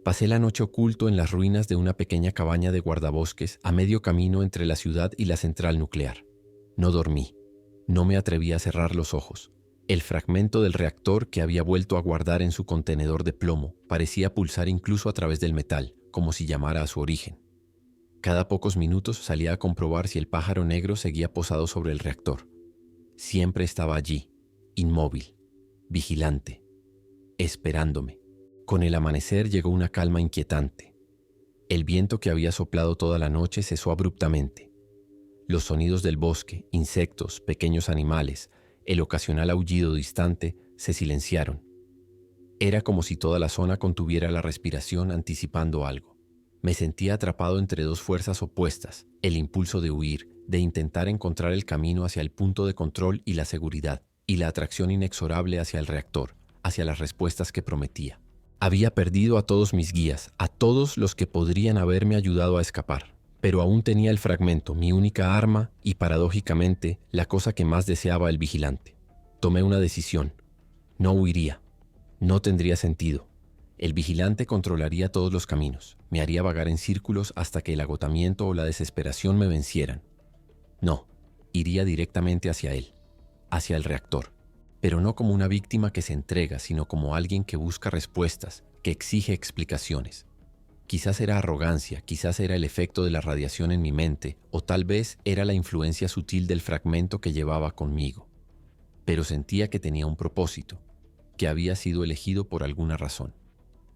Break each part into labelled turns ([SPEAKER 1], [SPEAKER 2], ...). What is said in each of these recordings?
[SPEAKER 1] Pasé la noche oculto en las ruinas de una pequeña cabaña de guardabosques a medio camino entre la ciudad y la central nuclear. No dormí. No me atreví a cerrar los ojos. El fragmento del reactor que había vuelto a guardar en su contenedor de plomo parecía pulsar incluso a través del metal, como si llamara a su origen. Cada pocos minutos salía a comprobar si el pájaro negro seguía posado sobre el reactor. Siempre estaba allí, inmóvil, vigilante, esperándome. Con el amanecer llegó una calma inquietante. El viento que había soplado toda la noche cesó abruptamente. Los sonidos del bosque, insectos, pequeños animales, el ocasional aullido distante, se silenciaron. Era como si toda la zona contuviera la respiración anticipando algo. Me sentía atrapado entre dos fuerzas opuestas, el impulso de huir, de intentar encontrar el camino hacia el punto de control y la seguridad, y la atracción inexorable hacia el reactor, hacia las respuestas que prometía. Había perdido a todos mis guías, a todos los que podrían haberme ayudado a escapar, pero aún tenía el fragmento, mi única arma y, paradójicamente, la cosa que más deseaba el vigilante. Tomé una decisión. No huiría. No tendría sentido. El vigilante controlaría todos los caminos, me haría vagar en círculos hasta que el agotamiento o la desesperación me vencieran. No, iría directamente hacia él, hacia el reactor. Pero no como una víctima que se entrega, sino como alguien que busca respuestas, que exige explicaciones. Quizás era arrogancia, quizás era el efecto de la radiación en mi mente, o tal vez era la influencia sutil del fragmento que llevaba conmigo. Pero sentía que tenía un propósito, que había sido elegido por alguna razón.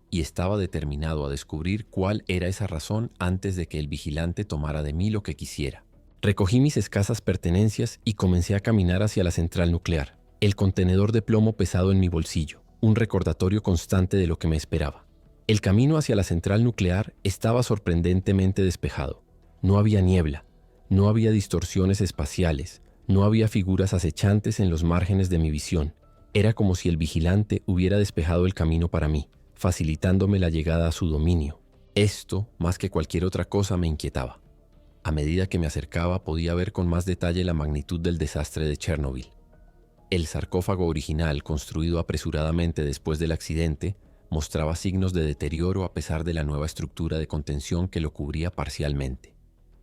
[SPEAKER 1] Y estaba determinado a descubrir cuál era esa razón antes de que el vigilante tomara de mí lo que quisiera. Recogí mis escasas pertenencias y comencé a caminar hacia la central nuclear. El contenedor de plomo pesado en mi bolsillo, un recordatorio constante de lo que me esperaba. El camino hacia la central nuclear estaba sorprendentemente despejado. No había niebla, no había distorsiones espaciales, no había figuras acechantes en los márgenes de mi visión. Era como si el vigilante hubiera despejado el camino para mí, facilitándome la llegada a su dominio. Esto, más que cualquier otra cosa, me inquietaba. A medida que me acercaba, podía ver con más detalle la magnitud del desastre de Chernobyl. El sarcófago original, construido apresuradamente después del accidente, mostraba signos de deterioro a pesar de la nueva estructura de contención que lo cubría parcialmente.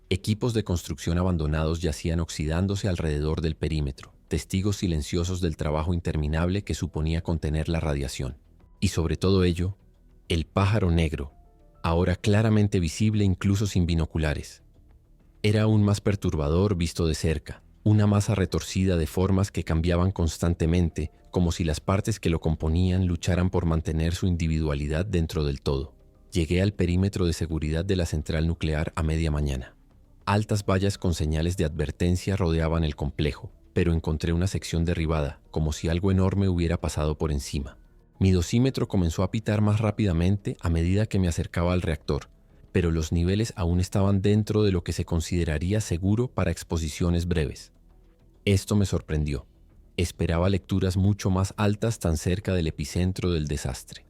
[SPEAKER 1] Equipos de construcción abandonados yacían oxidándose alrededor del perímetro, testigos silenciosos del trabajo interminable que suponía contener la radiación. Y sobre todo ello, el pájaro negro, ahora claramente visible incluso sin binoculares. Era aún más perturbador visto de cerca. Una masa retorcida de formas que cambiaban constantemente, como si las partes que lo componían lucharan por mantener su individualidad dentro del todo. Llegué al perímetro de seguridad de la central nuclear a media mañana. Altas vallas con señales de advertencia rodeaban el complejo, pero encontré una sección derribada, como si algo enorme hubiera pasado por encima. Mi dosímetro comenzó a pitar más rápidamente a medida que me acercaba al reactor, pero los niveles aún estaban dentro de lo que se consideraría seguro para exposiciones breves. Esto me sorprendió. Esperaba lecturas mucho más altas tan cerca del epicentro del desastre.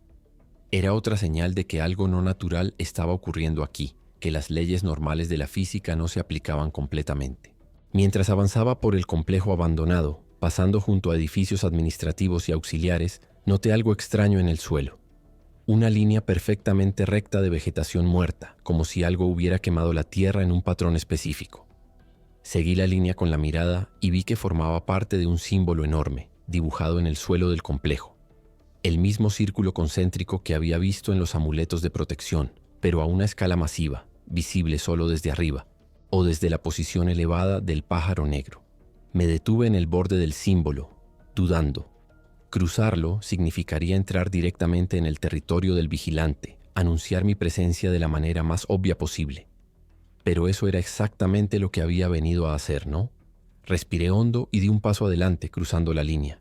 [SPEAKER 1] Era otra señal de que algo no natural estaba ocurriendo aquí, que las leyes normales de la física no se aplicaban completamente. Mientras avanzaba por el complejo abandonado, pasando junto a edificios administrativos y auxiliares, noté algo extraño en el suelo. Una línea perfectamente recta de vegetación muerta, como si algo hubiera quemado la tierra en un patrón específico. Seguí la línea con la mirada y vi que formaba parte de un símbolo enorme, dibujado en el suelo del complejo. El mismo círculo concéntrico que había visto en los amuletos de protección, pero a una escala masiva, visible solo desde arriba, o desde la posición elevada del pájaro negro. Me detuve en el borde del símbolo, dudando. Cruzarlo significaría entrar directamente en el territorio del vigilante, anunciar mi presencia de la manera más obvia posible. Pero eso era exactamente lo que había venido a hacer, ¿no? Respiré hondo y di un paso adelante cruzando la línea.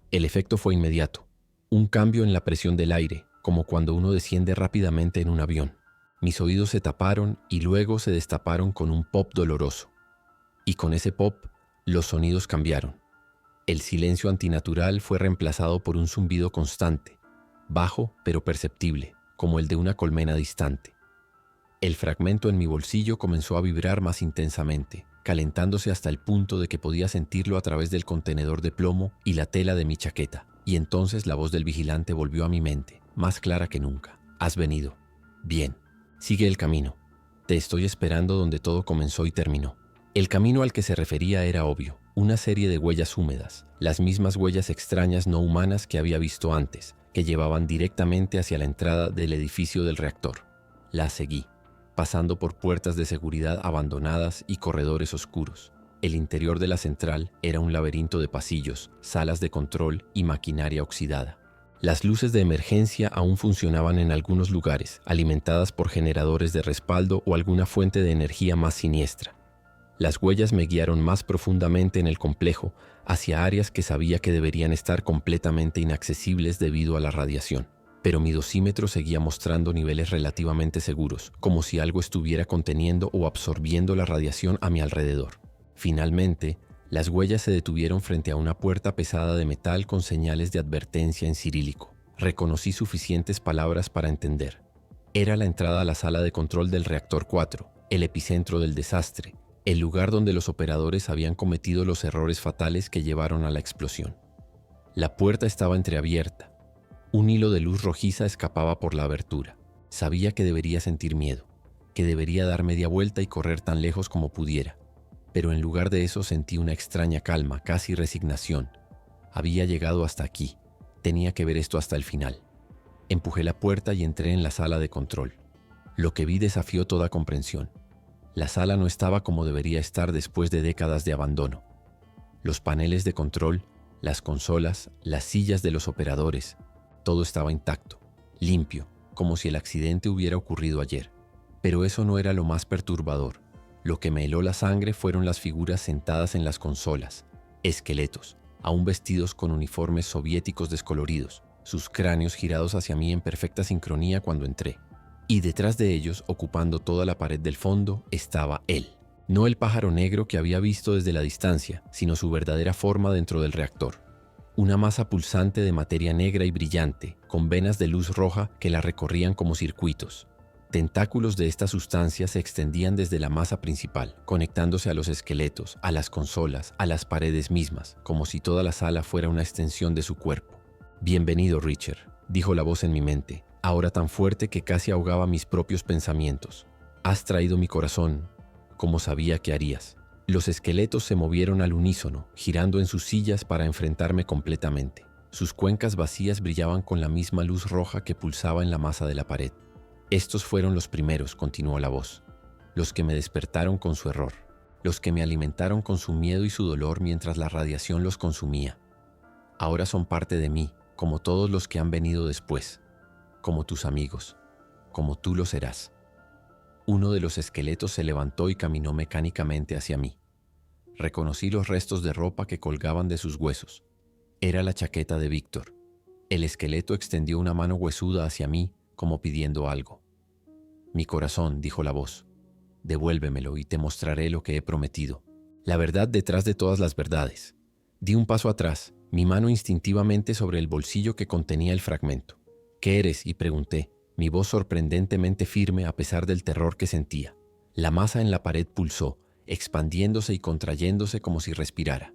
[SPEAKER 1] El efecto fue inmediato. Un cambio en la presión del aire, como cuando uno desciende rápidamente en un avión. Mis oídos se taparon y luego se destaparon con un pop doloroso. Y con ese pop, los sonidos cambiaron. El silencio antinatural fue reemplazado por un zumbido constante, bajo pero perceptible, como el de una colmena distante. El fragmento en mi bolsillo comenzó a vibrar más intensamente, calentándose hasta el punto de que podía sentirlo a través del contenedor de plomo y la tela de mi chaqueta. Y entonces la voz del vigilante volvió a mi mente, más clara que nunca. «Has venido». Bien, sigue el camino. Te estoy esperando donde todo comenzó y terminó. El camino al que se refería era obvio, una serie de huellas húmedas, las mismas huellas extrañas no humanas que había visto antes, que llevaban directamente hacia la entrada del edificio del reactor. La seguí, pasando por puertas de seguridad abandonadas y corredores oscuros. El interior de la central era un laberinto de pasillos, salas de control y maquinaria oxidada. Las luces de emergencia aún funcionaban en algunos lugares, alimentadas por generadores de respaldo o alguna fuente de energía más siniestra. Las huellas me guiaron más profundamente en el complejo, hacia áreas que sabía que deberían estar completamente inaccesibles debido a la radiación. Pero mi dosímetro seguía mostrando niveles relativamente seguros, como si algo estuviera conteniendo o absorbiendo la radiación a mi alrededor. Finalmente, las huellas se detuvieron frente a una puerta pesada de metal con señales de advertencia en cirílico. Reconocí suficientes palabras para entender. Era la entrada a la sala de control del reactor 4, el epicentro del desastre, el lugar donde los operadores habían cometido los errores fatales que llevaron a la explosión. La puerta estaba entreabierta. Un hilo de luz rojiza escapaba por la abertura. Sabía que debería sentir miedo, que debería dar media vuelta y correr tan lejos como pudiera. Pero en lugar de eso sentí una extraña calma, casi resignación. Había llegado hasta aquí. Tenía que ver esto hasta el final. Empujé la puerta y entré en la sala de control. Lo que vi desafió toda comprensión. La sala no estaba como debería estar después de décadas de abandono. Los paneles de control, las consolas, las sillas de los operadores, todo estaba intacto, limpio, como si el accidente hubiera ocurrido ayer. Pero eso no era lo más perturbador. Lo que me heló la sangre fueron las figuras sentadas en las consolas, esqueletos, aún vestidos con uniformes soviéticos descoloridos, sus cráneos girados hacia mí en perfecta sincronía cuando entré. Y detrás de ellos, ocupando toda la pared del fondo, estaba él. No el pájaro negro que había visto desde la distancia, sino su verdadera forma dentro del reactor. Una masa pulsante de materia negra y brillante, con venas de luz roja que la recorrían como circuitos. Tentáculos de esta sustancia se extendían desde la masa principal, conectándose a los esqueletos, a las consolas, a las paredes mismas, como si toda la sala fuera una extensión de su cuerpo. «Bienvenido, Richard», dijo la voz en mi mente, ahora tan fuerte que casi ahogaba mis propios pensamientos. «Has traído mi corazón, como sabía que harías». Los esqueletos se movieron al unísono, girando en sus sillas para enfrentarme completamente. Sus cuencas vacías brillaban con la misma luz roja que pulsaba en la masa de la pared. «Estos fueron los primeros», continuó la voz, «los que me despertaron con su error, los que me alimentaron con su miedo y su dolor mientras la radiación los consumía. Ahora son parte de mí, como todos los que han venido después, como tus amigos, como tú lo serás». Uno de los esqueletos se levantó y caminó mecánicamente hacia mí. Reconocí los restos de ropa que colgaban de sus huesos. Era la chaqueta de Víctor. El esqueleto extendió una mano huesuda hacia mí, como pidiendo algo. «Mi corazón», dijo la voz, «devuélvemelo y te mostraré lo que he prometido. La verdad detrás de todas las verdades». Di un paso atrás, mi mano instintivamente sobre el bolsillo que contenía el fragmento. «¿Qué eres?», y pregunté, mi voz sorprendentemente firme a pesar del terror que sentía. La masa en la pared pulsó, expandiéndose y contrayéndose como si respirara.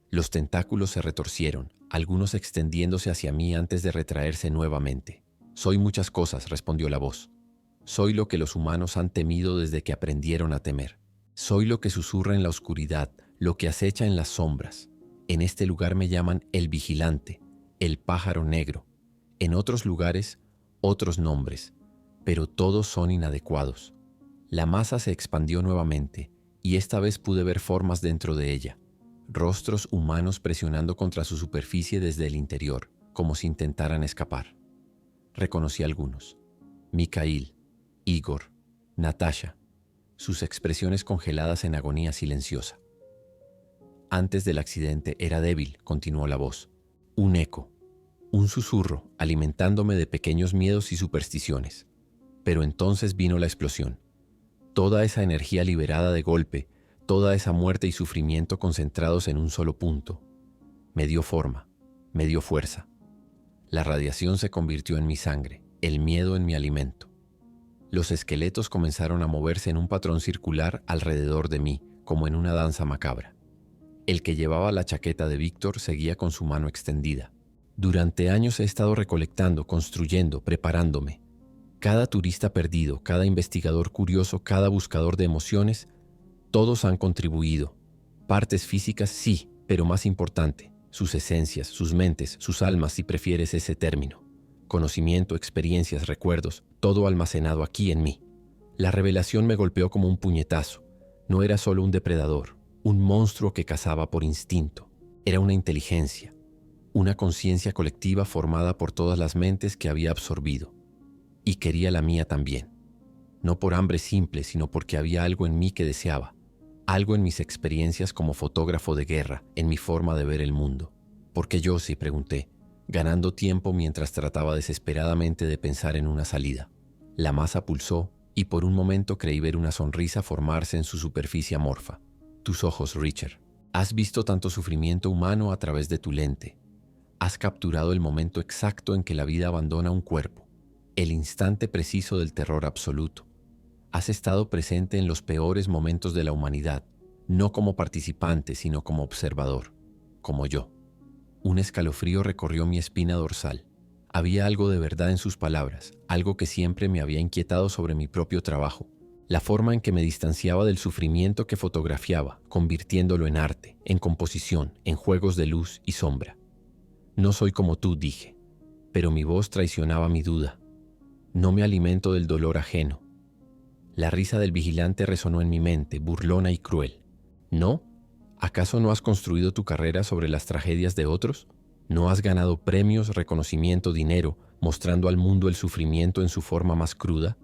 [SPEAKER 1] Los tentáculos se retorcieron, algunos extendiéndose hacia mí antes de retraerse nuevamente. «Soy muchas cosas», respondió la voz. «Soy lo que los humanos han temido desde que aprendieron a temer. Soy lo que susurra en la oscuridad, lo que acecha en las sombras. En este lugar me llaman el vigilante, el pájaro negro. En otros lugares, otros nombres, pero todos son inadecuados». La masa se expandió nuevamente, y esta vez pude ver formas dentro de ella, rostros humanos presionando contra su superficie desde el interior, como si intentaran escapar. Reconocí algunos: Mikhail, Igor, Natasha, sus expresiones congeladas en agonía silenciosa. «Antes del accidente era débil», continuó la voz. «Un eco, un susurro, alimentándome de pequeños miedos y supersticiones. Pero entonces vino la explosión. Toda esa energía liberada de golpe, toda esa muerte y sufrimiento concentrados en un solo punto. Me dio forma, me dio fuerza. La radiación se convirtió en mi sangre, el miedo en mi alimento. Los esqueletos comenzaron a moverse en un patrón circular alrededor de mí, como en una danza macabra. El que llevaba la chaqueta de Víctor seguía con su mano extendida. Durante años he estado recolectando, construyendo, preparándome. Cada turista perdido, cada investigador curioso, cada buscador de emociones, todos han contribuido. Partes físicas sí, pero más importante, sus esencias, sus mentes, sus almas, si prefieres ese término. Conocimiento, experiencias, recuerdos, todo almacenado aquí en mí. La revelación me golpeó como un puñetazo. No era solo un depredador, un monstruo que cazaba por instinto. Era una inteligencia, una conciencia colectiva formada por todas las mentes que había absorbido. Y quería la mía también. No por hambre simple, sino porque había algo en mí que deseaba. Algo en mis experiencias como fotógrafo de guerra, en mi forma de ver el mundo. ¿Por qué yo? Sí, pregunté, ganando tiempo mientras trataba desesperadamente de pensar en una salida. La masa pulsó y por un momento creí ver una sonrisa formarse en su superficie amorfa. Tus ojos, Richard. Has visto tanto sufrimiento humano a través de tu lente. Has capturado el momento exacto en que la vida abandona un cuerpo, el instante preciso del terror absoluto. Has estado presente en los peores momentos de la humanidad, no como participante, sino como observador, como yo. Un escalofrío recorrió mi espina dorsal. Había algo de verdad en sus palabras, algo que siempre me había inquietado sobre mi propio trabajo, la forma en que me distanciaba del sufrimiento que fotografiaba, convirtiéndolo en arte, en composición, en juegos de luz y sombra. No soy como tú, dije, pero mi voz traicionaba mi duda. No me alimento del dolor ajeno. La risa del vigilante resonó en mi mente, burlona y cruel. ¿No? ¿Acaso no has construido tu carrera sobre las tragedias de otros? ¿No has ganado premios, reconocimiento, dinero, mostrando al mundo el sufrimiento en su forma más cruda?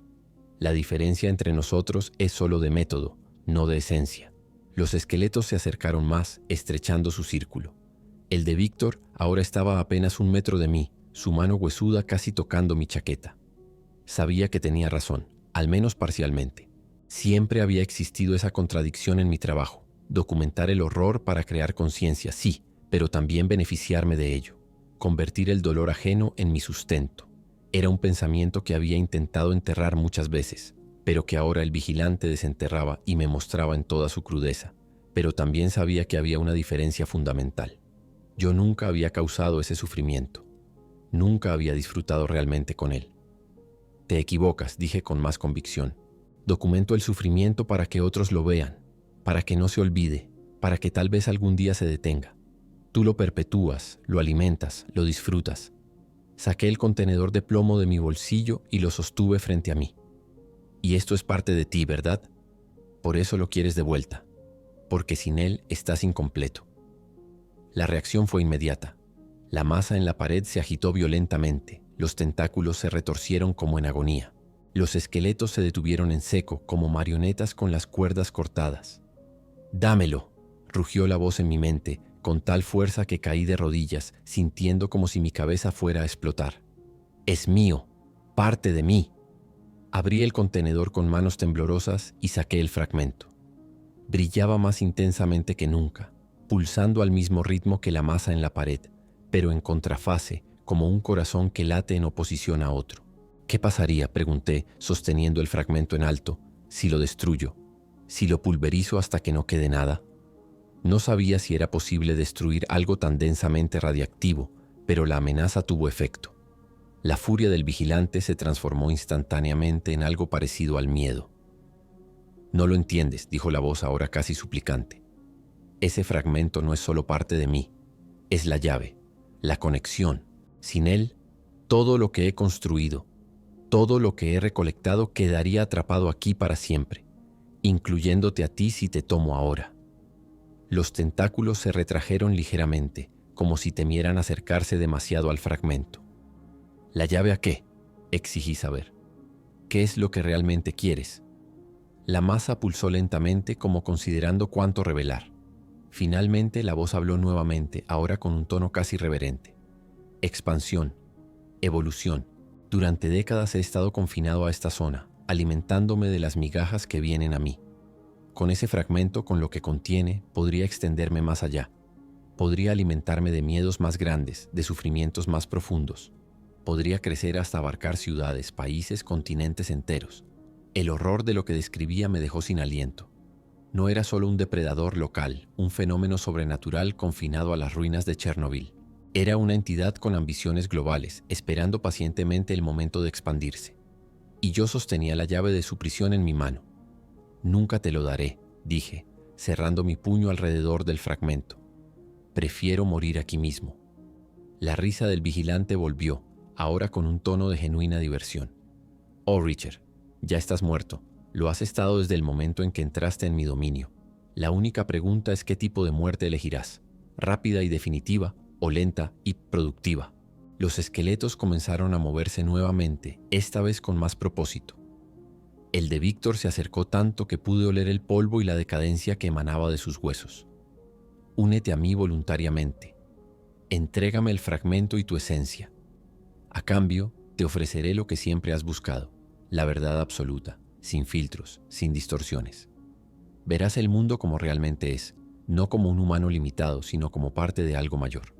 [SPEAKER 1] La diferencia entre nosotros es solo de método, no de esencia. Los esqueletos se acercaron más, estrechando su círculo. El de Víctor ahora estaba a apenas 1 metro de mí, su mano huesuda casi tocando mi chaqueta. Sabía que tenía razón, al menos parcialmente. Siempre había existido esa contradicción en mi trabajo. Documentar el horror para crear conciencia, sí, pero también beneficiarme de ello. Convertir el dolor ajeno en mi sustento. Era un pensamiento que había intentado enterrar muchas veces, pero que ahora el vigilante desenterraba y me mostraba en toda su crudeza. Pero también sabía que había una diferencia fundamental. Yo nunca había causado ese sufrimiento. Nunca había disfrutado realmente con él. Te equivocas, dije con más convicción. Documento el sufrimiento para que otros lo vean, para que no se olvide, para que tal vez algún día se detenga. Tú lo perpetúas, lo alimentas, lo disfrutas. Saqué el contenedor de plomo de mi bolsillo y lo sostuve frente a mí. Y esto es parte de ti, ¿verdad? Por eso lo quieres de vuelta, porque sin él estás incompleto. La reacción fue inmediata. La masa en la pared se agitó violentamente, los tentáculos se retorcieron como en agonía. Los esqueletos se detuvieron en seco, como marionetas con las cuerdas cortadas. «Dámelo», rugió la voz en mi mente, con tal fuerza que caí de rodillas, sintiendo como si mi cabeza fuera a explotar. «Es mío, parte de mí». Abrí el contenedor con manos temblorosas y saqué el fragmento. Brillaba más intensamente que nunca, pulsando al mismo ritmo que la masa en la pared, pero en contrafase, como un corazón que late en oposición a otro. ¿Qué pasaría?, pregunté, sosteniendo el fragmento en alto, si lo destruyo, si lo pulverizo hasta que no quede nada. No sabía si era posible destruir algo tan densamente radiactivo, pero la amenaza tuvo efecto. La furia del vigilante se transformó instantáneamente en algo parecido al miedo. «No lo entiendes», dijo la voz ahora casi suplicante. «Ese fragmento no es solo parte de mí, es la llave, la conexión. Sin él, todo lo que he construido, todo lo que he recolectado quedaría atrapado aquí para siempre, incluyéndote a ti si te tomo ahora». Los tentáculos se retrajeron ligeramente, como si temieran acercarse demasiado al fragmento. «¿La llave a qué?», exigí saber. «¿Qué es lo que realmente quieres?». La masa pulsó lentamente como considerando cuánto revelar. Finalmente la voz habló nuevamente, ahora con un tono casi reverente. «Expansión, evolución. Durante décadas he estado confinado a esta zona, alimentándome de las migajas que vienen a mí. Con ese fragmento, con lo que contiene, podría extenderme más allá. Podría alimentarme de miedos más grandes, de sufrimientos más profundos. Podría crecer hasta abarcar ciudades, países, continentes enteros. El horror de lo que describía me dejó sin aliento. No era solo un depredador local, un fenómeno sobrenatural confinado a las ruinas de Chernobyl. Era una entidad con ambiciones globales, esperando pacientemente el momento de expandirse. y yo sostenía la llave de su prisión en mi mano. «Nunca te lo daré», dije, cerrando mi puño alrededor del fragmento. «Prefiero morir aquí mismo». La risa del vigilante volvió, ahora con un tono de genuina diversión. «Oh, Richard, ya estás muerto. Lo has estado desde el momento en que entraste en mi dominio. La única pregunta es qué tipo de muerte elegirás, rápida y definitiva o lenta y productiva». Los esqueletos comenzaron a moverse nuevamente, esta vez con más propósito. El de Víctor se acercó tanto que pude oler el polvo y la decadencia que emanaba de sus huesos. «Únete a mí voluntariamente. Entrégame el fragmento y tu esencia. A cambio, te ofreceré lo que siempre has buscado, la verdad absoluta, sin filtros, sin distorsiones. Verás el mundo como realmente es, no como un humano limitado, sino como parte de algo mayor».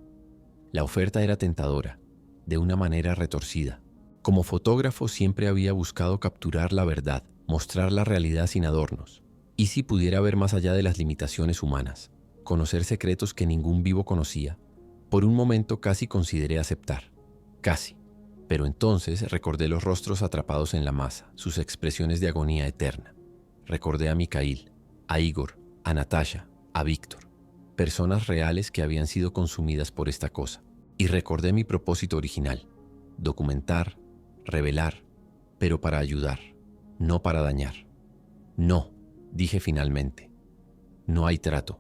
[SPEAKER 1] La oferta era tentadora, de una manera retorcida. Como fotógrafo siempre había buscado capturar la verdad, mostrar la realidad sin adornos. Y si pudiera ver más allá de las limitaciones humanas, conocer secretos que ningún vivo conocía, por un momento casi consideré aceptar. Casi. Pero entonces recordé los rostros atrapados en la masa, sus expresiones de agonía eterna. Recordé a Mikhail, a Igor, a Natasha, a Víctor. Personas reales que habían sido consumidas por esta cosa. Y recordé mi propósito original: documentar, revelar, pero para ayudar, no para dañar. «No», dije finalmente. «No hay trato».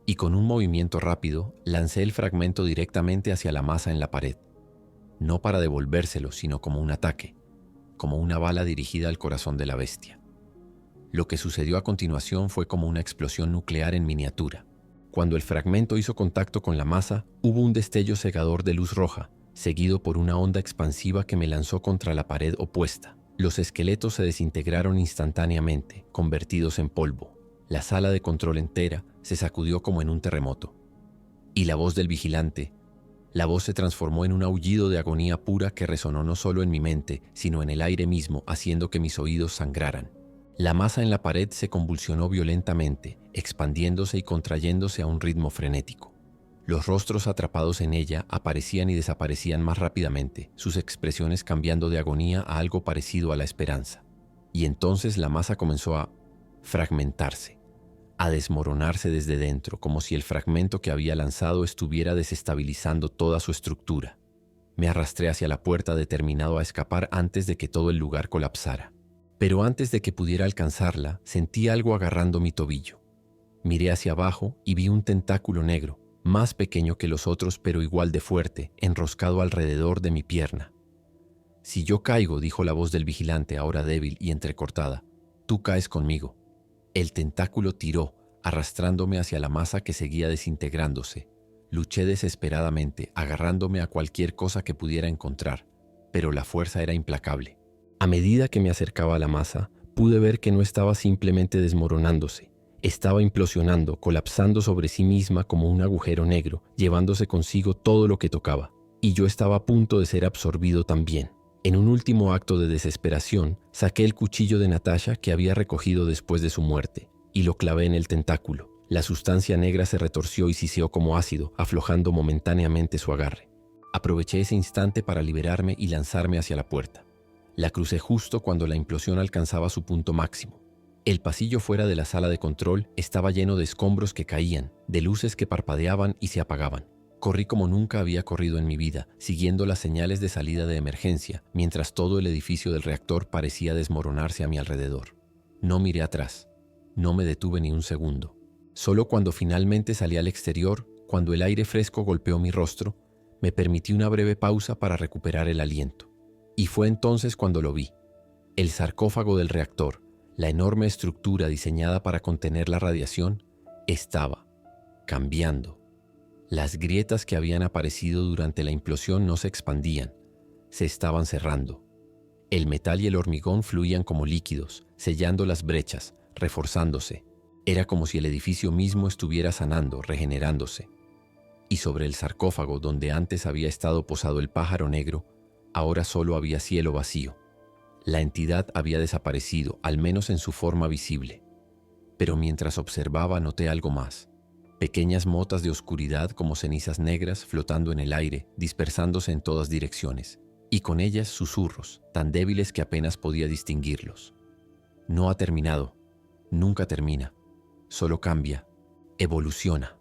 [SPEAKER 1] Y con un movimiento rápido lancé el fragmento directamente hacia la masa en la pared. No para devolvérselo, sino como un ataque, como una bala dirigida al corazón de la bestia. Lo que sucedió a continuación fue como una explosión nuclear en miniatura. Cuando el fragmento hizo contacto con la masa, hubo un destello cegador de luz roja, seguido por una onda expansiva que me lanzó contra la pared opuesta. Los esqueletos se desintegraron instantáneamente, convertidos en polvo. La sala de control entera se sacudió como en un terremoto. Y la voz del vigilante, la voz se transformó en un aullido de agonía pura que resonó no solo en mi mente, sino en el aire mismo, haciendo que mis oídos sangraran. La masa en la pared se convulsionó violentamente, expandiéndose y contrayéndose a un ritmo frenético. Los rostros atrapados en ella aparecían y desaparecían más rápidamente, sus expresiones cambiando de agonía a algo parecido a la esperanza. Y entonces la masa comenzó a fragmentarse, a desmoronarse desde dentro, como si el fragmento que había lanzado estuviera desestabilizando toda su estructura. Me arrastré hacia la puerta determinado a escapar antes de que todo el lugar colapsara. Pero antes de que pudiera alcanzarla, sentí algo agarrando mi tobillo. Miré hacia abajo y vi un tentáculo negro, más pequeño que los otros pero igual de fuerte, enroscado alrededor de mi pierna. «Si yo caigo», dijo la voz del vigilante, ahora débil y entrecortada, «tú caes conmigo». El tentáculo tiró, arrastrándome hacia la masa que seguía desintegrándose. Luché desesperadamente, agarrándome a cualquier cosa que pudiera encontrar, pero la fuerza era implacable. A medida que me acercaba a la masa, pude ver que no estaba simplemente desmoronándose. Estaba implosionando, colapsando sobre sí misma como un agujero negro, llevándose consigo todo lo que tocaba. Y yo estaba a punto de ser absorbido también. En un último acto de desesperación, saqué el cuchillo de Natasha que había recogido después de su muerte y lo clavé en el tentáculo. La sustancia negra se retorció y siseó como ácido, aflojando momentáneamente su agarre. Aproveché ese instante para liberarme y lanzarme hacia la puerta. La crucé justo cuando la implosión alcanzaba su punto máximo. El pasillo fuera de la sala de control estaba lleno de escombros que caían, de luces que parpadeaban y se apagaban. Corrí como nunca había corrido en mi vida, siguiendo las señales de salida de emergencia, mientras todo el edificio del reactor parecía desmoronarse a mi alrededor. No miré atrás. No me detuve ni un segundo. Solo cuando finalmente salí al exterior, cuando el aire fresco golpeó mi rostro, me permití una breve pausa para recuperar el aliento. Y fue entonces cuando lo vi. El sarcófago del reactor, la enorme estructura diseñada para contener la radiación, estaba cambiando. Las grietas que habían aparecido durante la implosión no se expandían, se estaban cerrando. El metal y el hormigón fluían como líquidos, sellando las brechas, reforzándose. Era como si el edificio mismo estuviera sanando, regenerándose. Y sobre el sarcófago donde antes había estado posado el pájaro negro, ahora solo había cielo vacío. La entidad había desaparecido, al menos en su forma visible. Pero mientras observaba noté algo más. Pequeñas motas de oscuridad como cenizas negras flotando en el aire, dispersándose en todas direcciones. y con ellas susurros, tan débiles que apenas podía distinguirlos. No ha terminado, nunca termina, solo cambia, evoluciona.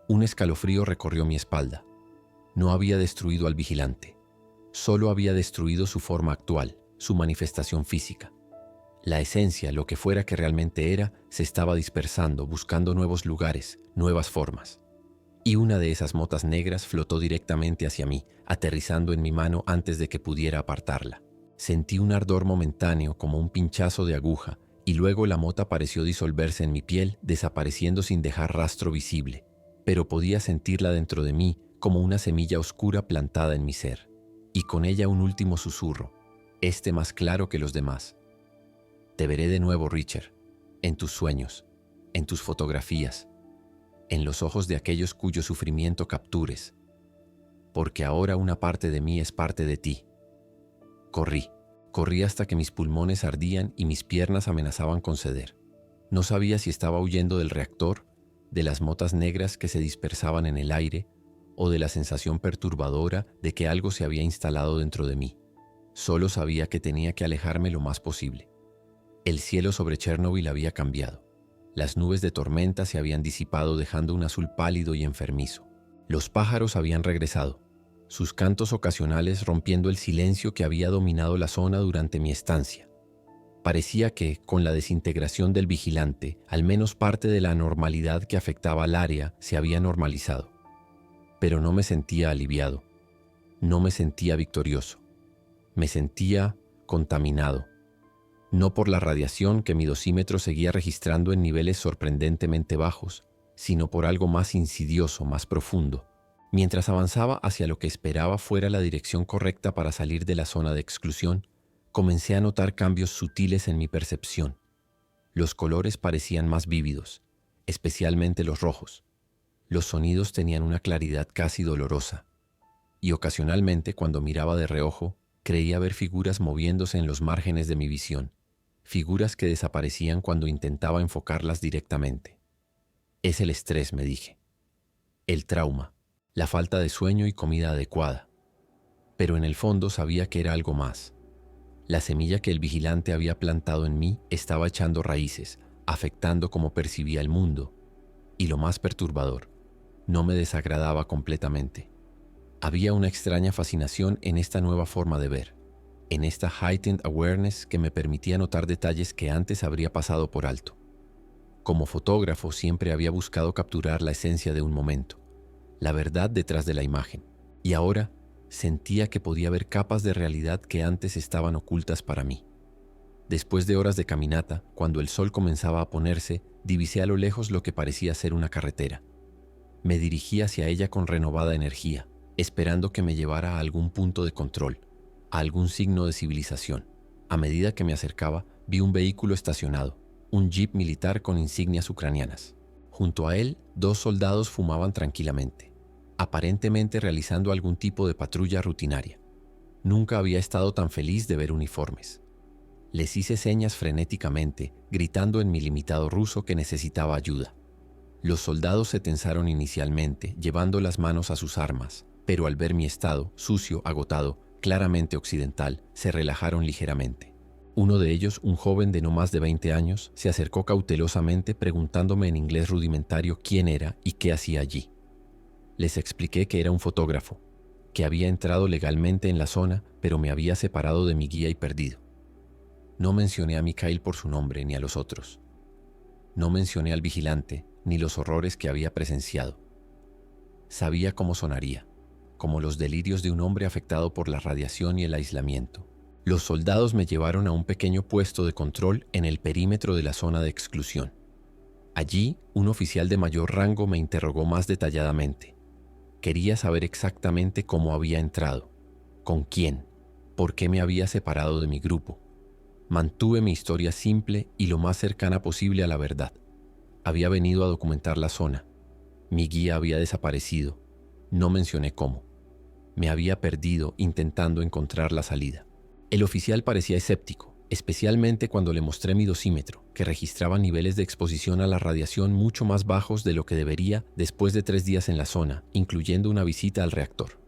[SPEAKER 1] Un escalofrío recorrió mi espalda. No había destruido al vigilante, solo había destruido su forma actual, su manifestación física. La esencia, lo que fuera que realmente era, se estaba dispersando, buscando nuevos lugares, nuevas formas. Y una de esas motas negras flotó directamente hacia mí, aterrizando en mi mano antes de que pudiera apartarla. Sentí un ardor momentáneo como un pinchazo de aguja, y luego la mota pareció disolverse en mi piel, desapareciendo sin dejar rastro visible. Pero podía sentirla dentro de mí como una semilla oscura plantada en mi ser. Y con ella un último susurro, este más claro que los demás. Te veré de nuevo, Richard, en tus sueños, en tus fotografías, en los ojos de aquellos cuyo sufrimiento captures, porque ahora una parte de mí es parte de ti. Corrí hasta que mis pulmones ardían y mis piernas amenazaban con ceder. No sabía si estaba huyendo del reactor, de las motas negras que se dispersaban en el aire, o de la sensación perturbadora de que algo se había instalado dentro de mí. Solo sabía que tenía que alejarme lo más posible. El cielo sobre Chernobyl había cambiado. Las nubes de tormenta se habían disipado dejando un azul pálido y enfermizo. Los pájaros habían regresado, sus cantos ocasionales rompiendo el silencio que había dominado la zona durante mi estancia. Parecía que, con la desintegración del vigilante, al menos parte de la anormalidad que afectaba al área se había normalizado. Pero no me sentía aliviado. No me sentía victorioso. Me sentía contaminado. No por la radiación que mi dosímetro seguía registrando en niveles sorprendentemente bajos, sino por algo más insidioso, más profundo. Mientras avanzaba hacia lo que esperaba fuera la dirección correcta para salir de la zona de exclusión, comencé a notar cambios sutiles en mi percepción. Los colores parecían más vívidos, especialmente los rojos. Los sonidos tenían una claridad casi dolorosa. Y ocasionalmente, cuando miraba de reojo, creía ver figuras moviéndose en los márgenes de mi visión, figuras que desaparecían cuando intentaba enfocarlas directamente. Es el estrés, me dije. El trauma, la falta de sueño y comida adecuada. Pero en el fondo sabía que era algo más. La semilla que el vigilante había plantado en mí estaba echando raíces, afectando cómo percibía el mundo. Y lo más perturbador, no me desagradaba completamente. Había una extraña fascinación en esta nueva forma de ver, en esta heightened awareness que me permitía notar detalles que antes habría pasado por alto. Como fotógrafo siempre había buscado capturar la esencia de un momento, la verdad detrás de la imagen, y ahora sentía que podía ver capas de realidad que antes estaban ocultas para mí. Después de horas de caminata, cuando el sol comenzaba a ponerse, divisé a lo lejos lo que parecía ser una carretera. Me dirigí hacia ella con renovada energía, esperando que me llevara a algún punto de control, a algún signo de civilización. A medida que me acercaba, vi un vehículo estacionado, un jeep militar con insignias ucranianas. Junto a él, 2 soldados fumaban tranquilamente, aparentemente realizando algún tipo de patrulla rutinaria. Nunca había estado tan feliz de ver uniformes. Les hice señas frenéticamente, gritando en mi limitado ruso que necesitaba ayuda. Los soldados se tensaron inicialmente, llevando las manos a sus armas, pero al ver mi estado, sucio, agotado, claramente occidental, se relajaron ligeramente. Uno de ellos, un joven de no más de 20 años, se acercó cautelosamente preguntándome en inglés rudimentario quién era y qué hacía allí. Les expliqué que era un fotógrafo, que había entrado legalmente en la zona, pero me había separado de mi guía y perdido. No mencioné a Mikhail por su nombre ni a los otros. No mencioné al vigilante ni los horrores que había presenciado. Sabía cómo sonaría, como los delirios de un hombre afectado por la radiación y el aislamiento. Los soldados me llevaron a un pequeño puesto de control en el perímetro de la zona de exclusión. Allí, un oficial de mayor rango me interrogó más detalladamente. Quería saber exactamente cómo había entrado, con quién, por qué me había separado de mi grupo. Mantuve mi historia simple y lo más cercana posible a la verdad. Había venido a documentar la zona. Mi guía había desaparecido. No mencioné cómo. Me había perdido intentando encontrar la salida. El oficial parecía escéptico, especialmente cuando le mostré mi dosímetro, que registraba niveles de exposición a la radiación mucho más bajos de lo que debería después de 3 días en la zona, incluyendo una visita al reactor.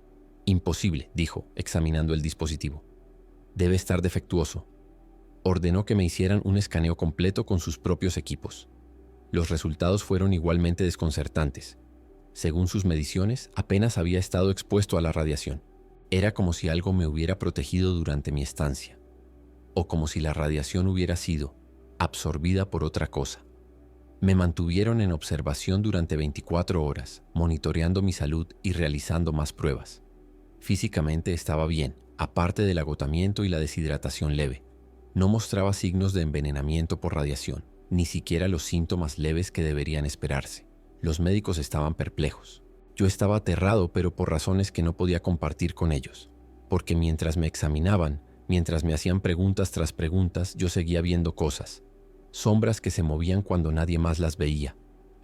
[SPEAKER 1] Imposible, dijo, examinando el dispositivo. Debe estar defectuoso. Ordenó que me hicieran un escaneo completo con sus propios equipos. Los resultados fueron igualmente desconcertantes. Según sus mediciones, apenas había estado expuesto a la radiación. Era como si algo me hubiera protegido durante mi estancia, o como si la radiación hubiera sido absorbida por otra cosa. Me mantuvieron en observación durante 24 horas, monitoreando mi salud y realizando más pruebas. Físicamente estaba bien, aparte del agotamiento y la deshidratación leve. No mostraba signos de envenenamiento por radiación, ni siquiera los síntomas leves que deberían esperarse. Los médicos estaban perplejos. Yo estaba aterrado, pero por razones que no podía compartir con ellos. Porque mientras me examinaban, mientras me hacían preguntas tras preguntas, yo seguía viendo cosas. Sombras que se movían cuando nadie más las veía.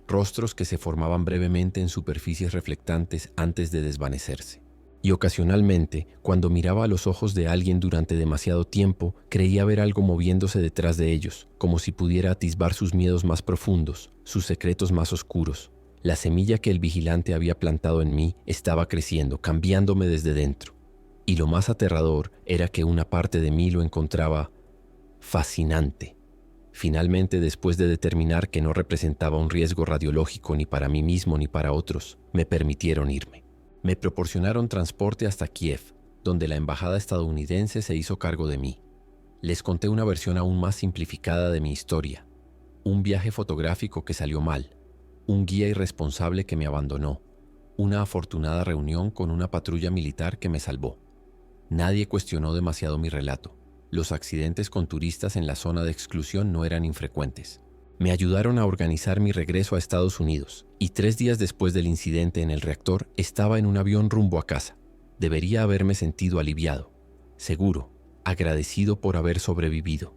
[SPEAKER 1] Rostros que se formaban brevemente en superficies reflectantes antes de desvanecerse. Y ocasionalmente, cuando miraba a los ojos de alguien durante demasiado tiempo, creía ver algo moviéndose detrás de ellos, como si pudiera atisbar sus miedos más profundos, sus secretos más oscuros. La semilla que el vigilante había plantado en mí estaba creciendo, cambiándome desde dentro. Y lo más aterrador era que una parte de mí lo encontraba fascinante. Finalmente, después de determinar que no representaba un riesgo radiológico ni para mí mismo ni para otros, me permitieron irme. Me proporcionaron transporte hasta Kiev, donde la embajada estadounidense se hizo cargo de mí. Les conté una versión aún más simplificada de mi historia. Un viaje fotográfico que salió mal, un guía irresponsable que me abandonó, una afortunada reunión con una patrulla militar que me salvó. Nadie cuestionó demasiado mi relato. Los accidentes con turistas en la zona de exclusión no eran infrecuentes. Me ayudaron a organizar mi regreso a Estados Unidos, y 3 días después del incidente en el reactor estaba en un avión rumbo a casa. Debería haberme sentido aliviado, seguro, agradecido por haber sobrevivido.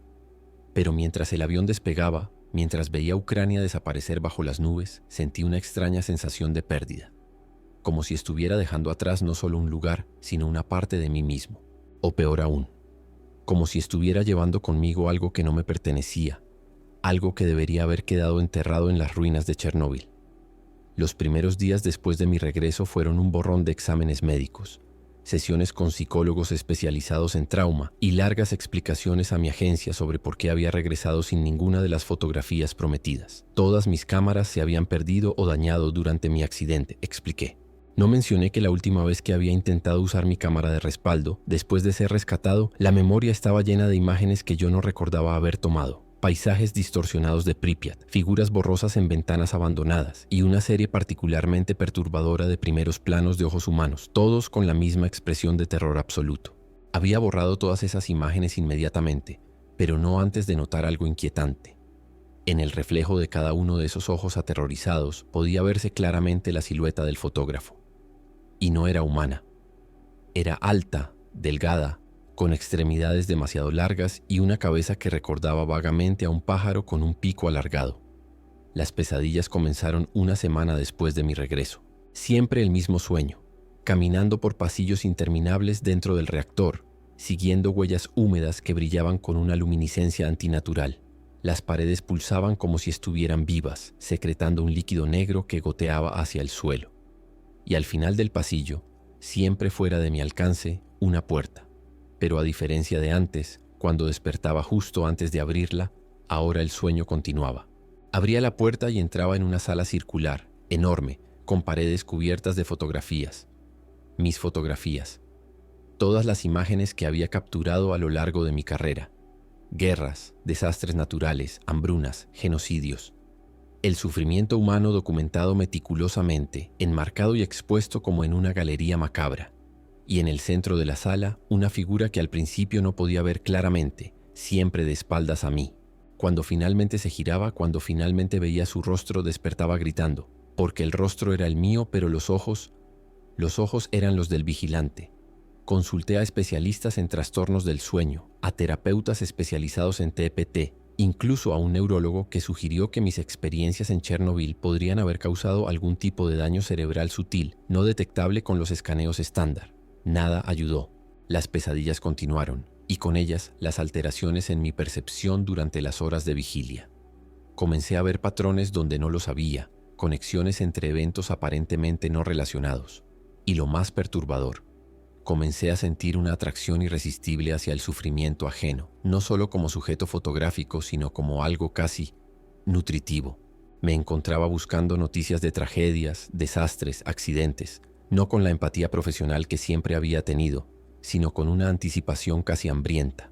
[SPEAKER 1] Pero mientras el avión despegaba, mientras veía Ucrania desaparecer bajo las nubes, sentí una extraña sensación de pérdida, como si estuviera dejando atrás no solo un lugar, sino una parte de mí mismo, o peor aún, como si estuviera llevando conmigo algo que no me pertenecía, algo que debería haber quedado enterrado en las ruinas de Chernóbil. Los primeros días después de mi regreso fueron un borrón de exámenes médicos, sesiones con psicólogos especializados en trauma y largas explicaciones a mi agencia sobre por qué había regresado sin ninguna de las fotografías prometidas. Todas mis cámaras se habían perdido o dañado durante mi accidente, expliqué. No mencioné que la última vez que había intentado usar mi cámara de respaldo, después de ser rescatado, la memoria estaba llena de imágenes que yo no recordaba haber tomado. Paisajes distorsionados de Pripyat, figuras borrosas en ventanas abandonadas y una serie particularmente perturbadora de primeros planos de ojos humanos, todos con la misma expresión de terror absoluto. Había borrado todas esas imágenes inmediatamente, pero no antes de notar algo inquietante. En el reflejo de cada uno de esos ojos aterrorizados podía verse claramente la silueta del fotógrafo. Y no era humana. Era alta, delgada, con extremidades demasiado largas y una cabeza que recordaba vagamente a un pájaro con un pico alargado. Las pesadillas comenzaron una semana después de mi regreso. Siempre el mismo sueño, caminando por pasillos interminables dentro del reactor, siguiendo huellas húmedas que brillaban con una luminiscencia antinatural. Las paredes pulsaban como si estuvieran vivas, secretando un líquido negro que goteaba hacia el suelo. Y al final del pasillo, siempre fuera de mi alcance, una puerta. Pero a diferencia de antes, cuando despertaba justo antes de abrirla, ahora el sueño continuaba. Abría la puerta y entraba en una sala circular, enorme, con paredes cubiertas de fotografías. Mis fotografías. Todas las imágenes que había capturado a lo largo de mi carrera. Guerras, desastres naturales, hambrunas, genocidios. El sufrimiento humano documentado meticulosamente, enmarcado y expuesto como en una galería macabra. Y en el centro de la sala, una figura que al principio no podía ver claramente, siempre de espaldas a mí. Cuando finalmente se giraba, cuando finalmente veía su rostro, despertaba gritando, porque el rostro era el mío, pero los ojos eran los del vigilante. Consulté a especialistas en trastornos del sueño, a terapeutas especializados en TPT, incluso a un neurólogo que sugirió que mis experiencias en Chernóbil podrían haber causado algún tipo de daño cerebral sutil, no detectable con los escaneos estándar. Nada ayudó. Las pesadillas continuaron, y con ellas las alteraciones en mi percepción durante las horas de vigilia. Comencé a ver patrones donde no los había, conexiones entre eventos aparentemente no relacionados. Y lo más perturbador, Comencé a sentir una atracción irresistible hacia el sufrimiento ajeno, no solo como sujeto fotográfico, sino como algo casi nutritivo. Me encontraba buscando noticias de tragedias, desastres, accidentes, no con la empatía profesional que siempre había tenido, sino con una anticipación casi hambrienta.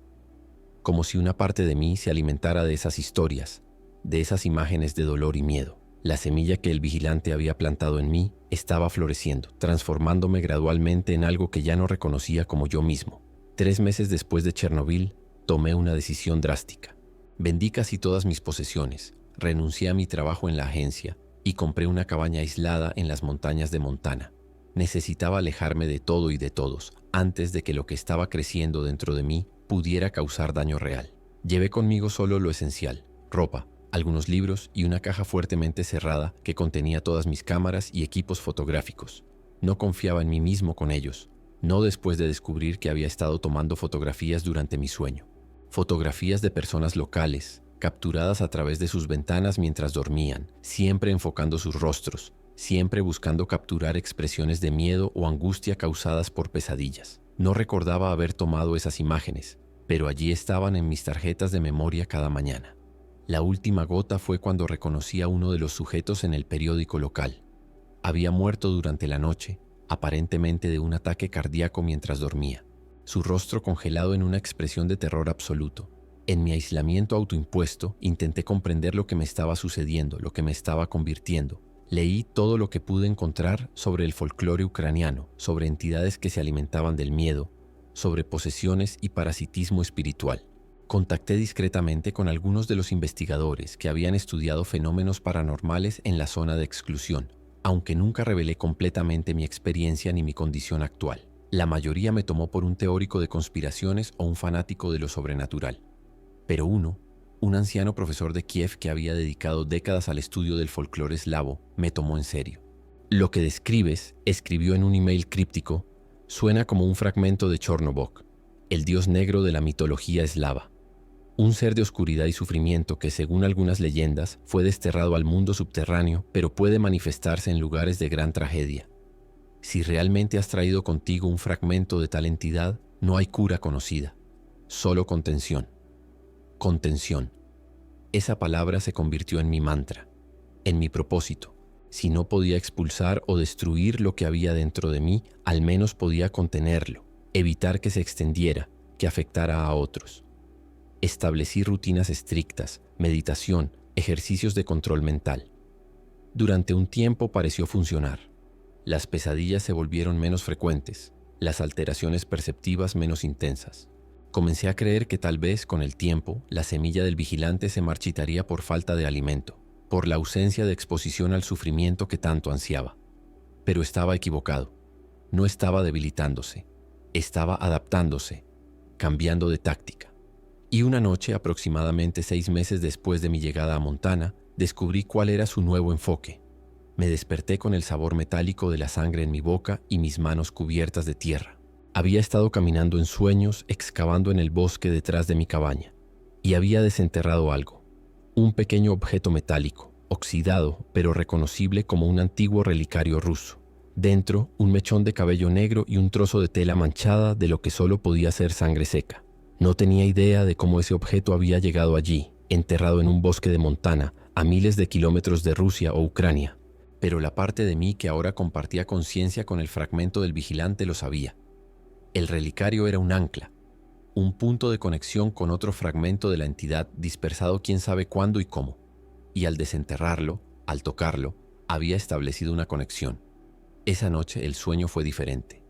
[SPEAKER 1] Como si una parte de mí se alimentara de esas historias, de esas imágenes de dolor y miedo. La semilla que el vigilante había plantado en mí estaba floreciendo, transformándome gradualmente en algo que ya no reconocía como yo mismo. 3 meses después de Chernobyl, tomé una decisión drástica. Vendí casi todas mis posesiones, renuncié a mi trabajo en la agencia y compré una cabaña aislada en las montañas de Montana. Necesitaba alejarme de todo y de todos, antes de que lo que estaba creciendo dentro de mí pudiera causar daño real. Llevé conmigo solo lo esencial: ropa, algunos libros y una caja fuertemente cerrada que contenía todas mis cámaras y equipos fotográficos. No confiaba en mí mismo con ellos, no después de descubrir que había estado tomando fotografías durante mi sueño. Fotografías de personas locales, capturadas a través de sus ventanas mientras dormían, siempre enfocando sus rostros, siempre buscando capturar expresiones de miedo o angustia causadas por pesadillas. No recordaba haber tomado esas imágenes, pero allí estaban en mis tarjetas de memoria cada mañana. La última gota fue cuando reconocí a uno de los sujetos en el periódico local. Había muerto durante la noche, aparentemente de un ataque cardíaco mientras dormía, su rostro congelado en una expresión de terror absoluto. En mi aislamiento autoimpuesto, intenté comprender lo que me estaba sucediendo, lo que me estaba convirtiendo. Leí todo lo que pude encontrar sobre el folclore ucraniano, sobre entidades que se alimentaban del miedo, sobre posesiones y parasitismo espiritual. Contacté discretamente con algunos de los investigadores que habían estudiado fenómenos paranormales en la zona de exclusión, aunque nunca revelé completamente mi experiencia ni mi condición actual. La mayoría me tomó por un teórico de conspiraciones o un fanático de lo sobrenatural. Pero uno, un anciano profesor de Kiev que había dedicado décadas al estudio del folclore eslavo, me tomó en serio. Lo que describes, escribió en un email críptico, suena como un fragmento de Chornobog, el dios negro de la mitología eslava. Un ser de oscuridad y sufrimiento que, según algunas leyendas, fue desterrado al mundo subterráneo, pero puede manifestarse en lugares de gran tragedia. Si realmente has traído contigo un fragmento de tal entidad, no hay cura conocida, solo contención. Contención. Esa palabra se convirtió en mi mantra, en mi propósito. Si no podía expulsar o destruir lo que había dentro de mí, al menos podía contenerlo, evitar que se extendiera, que afectara a otros. Establecí rutinas estrictas, meditación, ejercicios de control mental. Durante un tiempo pareció funcionar. Las pesadillas se volvieron menos frecuentes, las alteraciones perceptivas menos intensas. Comencé a creer que tal vez, con el tiempo, la semilla del vigilante se marchitaría por falta de alimento, por la ausencia de exposición al sufrimiento que tanto ansiaba. Pero estaba equivocado. No estaba debilitándose, estaba adaptándose, cambiando de táctica. Y una noche, aproximadamente 6 meses después de mi llegada a Montana, descubrí cuál era su nuevo enfoque. Me desperté con el sabor metálico de la sangre en mi boca y mis manos cubiertas de tierra. Había estado caminando en sueños, excavando en el bosque detrás de mi cabaña, y había desenterrado algo. Un pequeño objeto metálico, oxidado, pero reconocible como un antiguo relicario ruso. Dentro, un mechón de cabello negro y un trozo de tela manchada de lo que solo podía ser sangre seca. No tenía idea de cómo ese objeto había llegado allí, enterrado en un bosque de Montana, a miles de kilómetros de Rusia o Ucrania. Pero la parte de mí que ahora compartía conciencia con el fragmento del vigilante lo sabía. El relicario era un ancla, un punto de conexión con otro fragmento de la entidad dispersado quién sabe cuándo y cómo. Y al desenterrarlo, al tocarlo, había establecido una conexión. Esa noche el sueño fue diferente.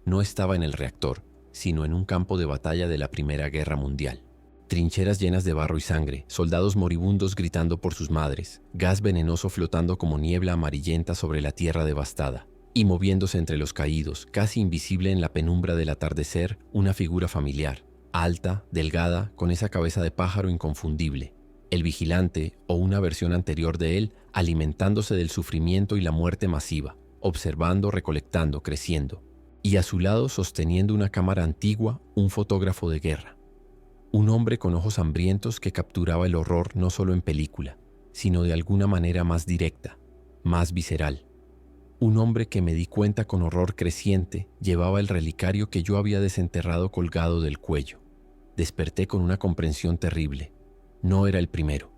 [SPEAKER 1] No estaba en el reactor, sino en un campo de batalla de la Primera Guerra Mundial. Trincheras llenas de barro y sangre, soldados moribundos gritando por sus madres, gas venenoso flotando como niebla amarillenta sobre la tierra devastada, y moviéndose entre los caídos, casi invisible en la penumbra del atardecer, una figura familiar, alta, delgada, con esa cabeza de pájaro inconfundible. El vigilante, o una versión anterior de él, alimentándose del sufrimiento y la muerte masiva, observando, recolectando, creciendo. Y a su lado, sosteniendo una cámara antigua, un fotógrafo de guerra. Un hombre con ojos hambrientos que capturaba el horror no solo en película, sino de alguna manera más directa, más visceral. Un hombre que me di cuenta con horror creciente llevaba el relicario que yo había desenterrado colgado del cuello. Desperté con una comprensión terrible. No era el primero.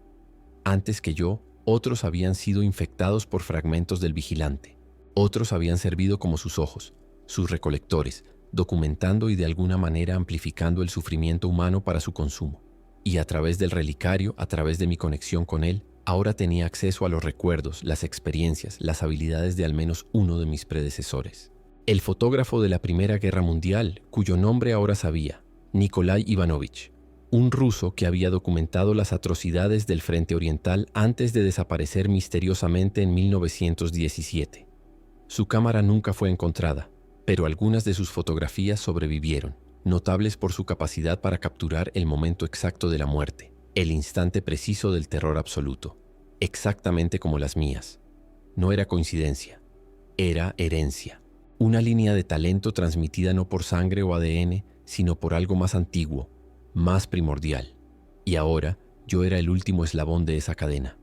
[SPEAKER 1] Antes que yo, otros habían sido infectados por fragmentos del vigilante. Otros habían servido como sus ojos, sus recolectores, documentando y de alguna manera amplificando el sufrimiento humano para su consumo. Y a través del relicario, a través de mi conexión con él, ahora tenía acceso a los recuerdos, las experiencias, las habilidades de al menos uno de mis predecesores. El fotógrafo de la Primera Guerra Mundial, cuyo nombre ahora sabía, Nikolai Ivanovich, un ruso que había documentado las atrocidades del Frente Oriental antes de desaparecer misteriosamente en 1917. Su cámara nunca fue encontrada, pero algunas de sus fotografías sobrevivieron, notables por su capacidad para capturar el momento exacto de la muerte, el instante preciso del terror absoluto, exactamente como las mías. No era coincidencia, era herencia, una línea de talento transmitida no por sangre o ADN, sino por algo más antiguo, más primordial. Y ahora yo era el último eslabón de esa cadena.